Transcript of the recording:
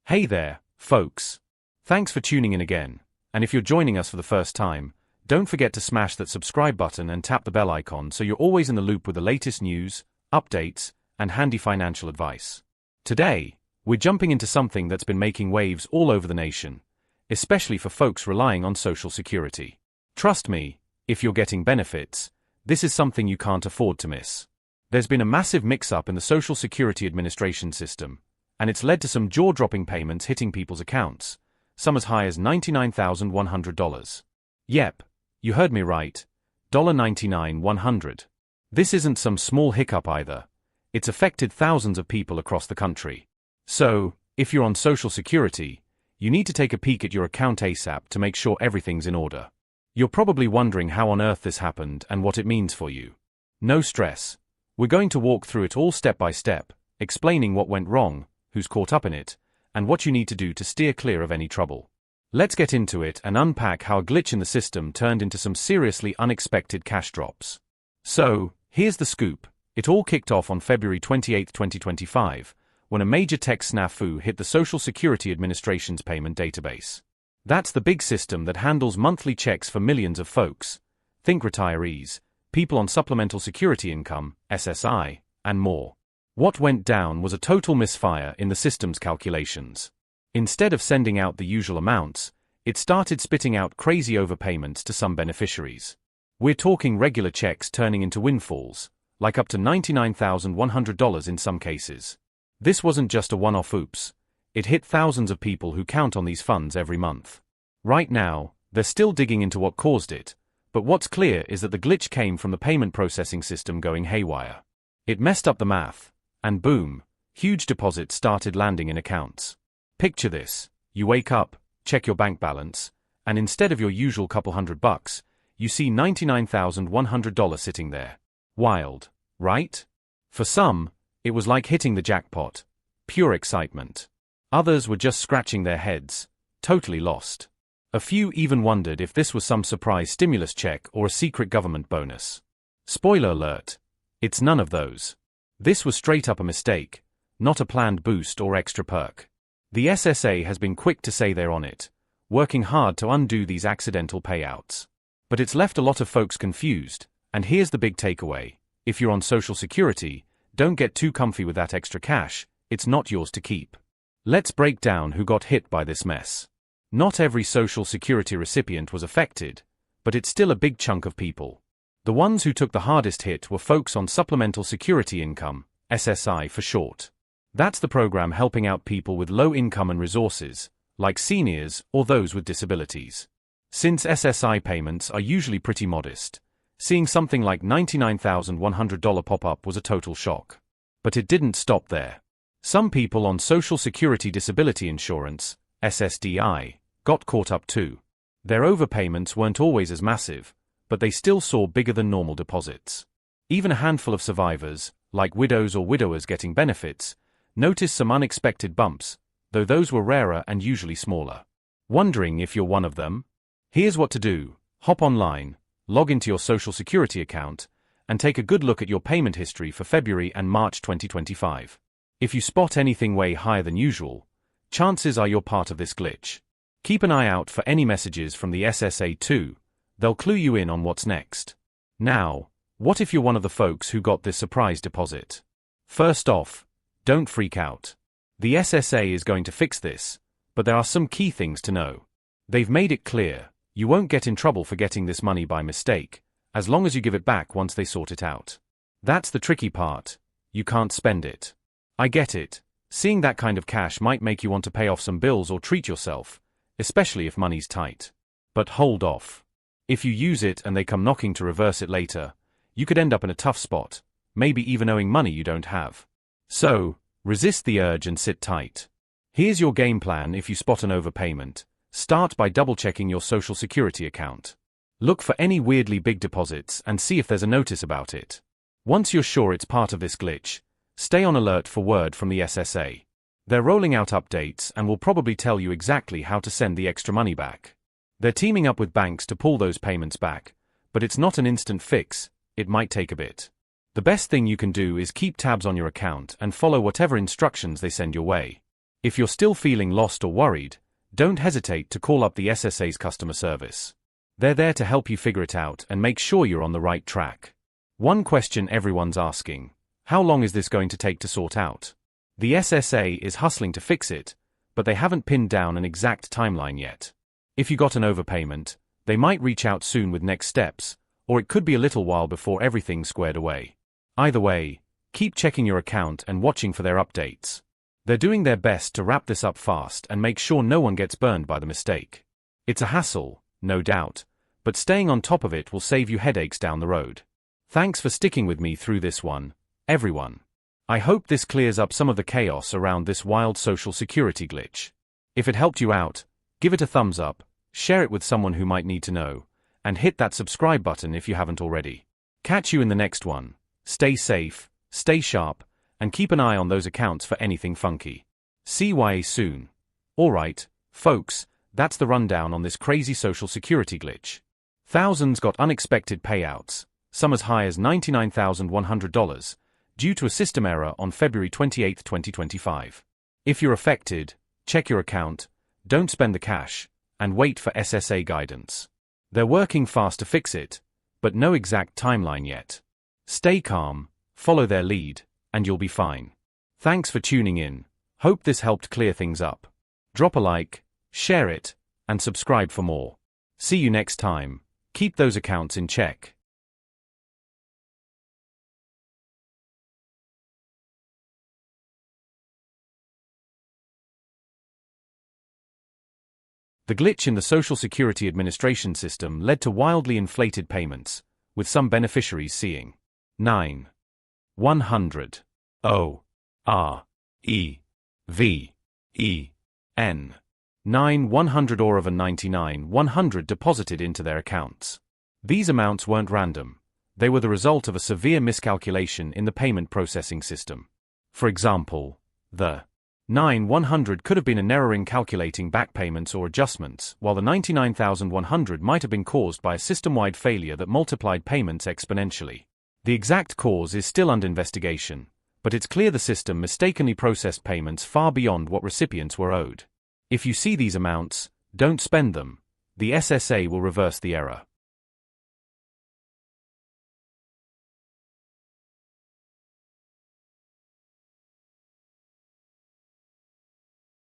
Hey there, folks. Thanks for tuning in again, and if you're joining us for the first time, don't forget to smash that subscribe button and tap the bell icon so you're always in the loop with the latest news, updates, and handy financial advice. Today, we're jumping into something that's been making waves all over the nation, especially for folks relying on Social Security. Trust me, if you're getting benefits, this is something you can't afford to miss. There's been a massive mix-up in the Social Security Administration system, and it's led to some jaw-dropping payments hitting people's accounts, some as high as $99,100. Yep, you heard me right, $99,100. This isn't some small hiccup either. It's affected thousands of people across the country. So, if you're on Social Security, you need to take a peek at your account ASAP to make sure everything's in order. You're probably wondering how on earth this happened and what it means for you. No stress. We're going to walk through it all step by step, explaining what went wrong, who's caught up in it, and what you need to do to steer clear of any trouble. Let's get into it and unpack how a glitch in the system turned into some seriously unexpected cash drops. So, here's the scoop. It all kicked off on February 28, 2025, when a major tech snafu hit the Social Security Administration's payment database. That's the big system that handles monthly checks for millions of folks. Think retirees, people on supplemental security income, SSI, and more. What went down was a total misfire in the system's calculations. Instead of sending out the usual amounts, it started spitting out crazy overpayments to some beneficiaries. We're talking regular checks turning into windfalls, like up to $99,100 in some cases. This wasn't just a one-off oops. It hit thousands of people who count on these funds every month. Right now, they're still digging into what caused it, but what's clear is that the glitch came from the payment processing system going haywire. It messed up the math, and boom, huge deposits started landing in accounts. Picture this: you wake up, check your bank balance, and instead of your usual couple $100, you see $99,100 sitting there. Wild, right? For some, it was like hitting the jackpot. Pure excitement. Others were just scratching their heads, totally lost. A few even wondered if this was some surprise stimulus check or a secret government bonus. Spoiler alert: it's none of those. This was straight up a mistake, not a planned boost or extra perk. The SSA has been quick to say they're on it, working hard to undo these accidental payouts. But it's left a lot of folks confused, and here's the big takeaway: if you're on Social Security, don't get too comfy with that extra cash, it's not yours to keep. Let's break down who got hit by this mess. Not every Social Security recipient was affected, but it's still a big chunk of people. The ones who took the hardest hit were folks on Supplemental Security Income, SSI for short. That's the program helping out people with low income and resources, like seniors or those with disabilities. Since SSI payments are usually pretty modest, seeing something like $99,100 pop up was a total shock. But it didn't stop there. Some people on Social Security Disability Insurance, SSDI, got caught up too. Their overpayments weren't always as massive, but they still saw bigger than normal deposits. Even a handful of survivors, like widows or widowers getting benefits, noticed some unexpected bumps, though those were rarer and usually smaller. Wondering if you're one of them? Here's what to do: hop online, log into your Social Security account, and take a good look at your payment history for February and March 2025. If you spot anything way higher than usual, chances are you're part of this glitch. Keep an eye out for any messages from the SSA too. They'll clue you in on what's next. Now, what if you're one of the folks who got this surprise deposit? First off, don't freak out. The SSA is going to fix this, but there are some key things to know. They've made it clear you won't get in trouble for getting this money by mistake, as long as you give it back once they sort it out. That's the tricky part: you can't spend it. I get it. Seeing that kind of cash might make you want to pay off some bills or treat yourself, especially if money's tight. But hold off. If you use it and they come knocking to reverse it later, you could end up in a tough spot, maybe even owing money you don't have. So, resist the urge and sit tight. Here's your game plan if you spot an overpayment. Start by double-checking your Social Security account. Look for any weirdly big deposits and see if there's a notice about it. Once you're sure it's part of this glitch, stay on alert for word from the SSA. They're rolling out updates and will probably tell you exactly how to send the extra money back. They're teaming up with banks to pull those payments back, but it's not an instant fix, it might take a bit. The best thing you can do is keep tabs on your account and follow whatever instructions they send your way. If you're still feeling lost or worried, don't hesitate to call up the SSA's customer service. They're there to help you figure it out and make sure you're on the right track. One question everyone's asking: how long is this going to take to sort out? The SSA is hustling to fix it, but they haven't pinned down an exact timeline yet. If you got an overpayment, they might reach out soon with next steps, or it could be a little while before everything's squared away. Either way, keep checking your account and watching for their updates. They're doing their best to wrap this up fast and make sure no one gets burned by the mistake. It's a hassle, no doubt, but staying on top of it will save you headaches down the road. Thanks for sticking with me through this one, everyone. I hope this clears up some of the chaos around this wild Social Security glitch. If it helped you out, give it a thumbs up, share it with someone who might need to know, and hit that subscribe button if you haven't already. Catch you in the next one. Stay safe, stay sharp, and keep an eye on those accounts for anything funky. See you soon. Alright, folks, that's the rundown on this crazy Social Security glitch. Thousands got unexpected payouts, some as high as $99,100, due to a system error on February 28, 2025. If you're affected, check your account, don't spend the cash, and wait for SSA guidance. They're working fast to fix it, but no exact timeline yet. Stay calm, follow their lead, and you'll be fine. Thanks for tuning in. Hope this helped clear things up. Drop a like, share it, and subscribe for more. See you next time. Keep those accounts in check. The glitch in the Social Security Administration system led to wildly inflated payments, with some beneficiaries seeing 9,100 9,100 or of a 99,100 deposited into their accounts. These amounts weren't random, they were the result of a severe miscalculation in the payment processing system. For example, the 9,100 could have been an error in calculating back payments or adjustments, while the 99,100 might have been caused by a system-wide failure that multiplied payments exponentially. The exact cause is still under investigation, but it's clear the system mistakenly processed payments far beyond what recipients were owed. If you see these amounts, don't spend them. The SSA will reverse the error.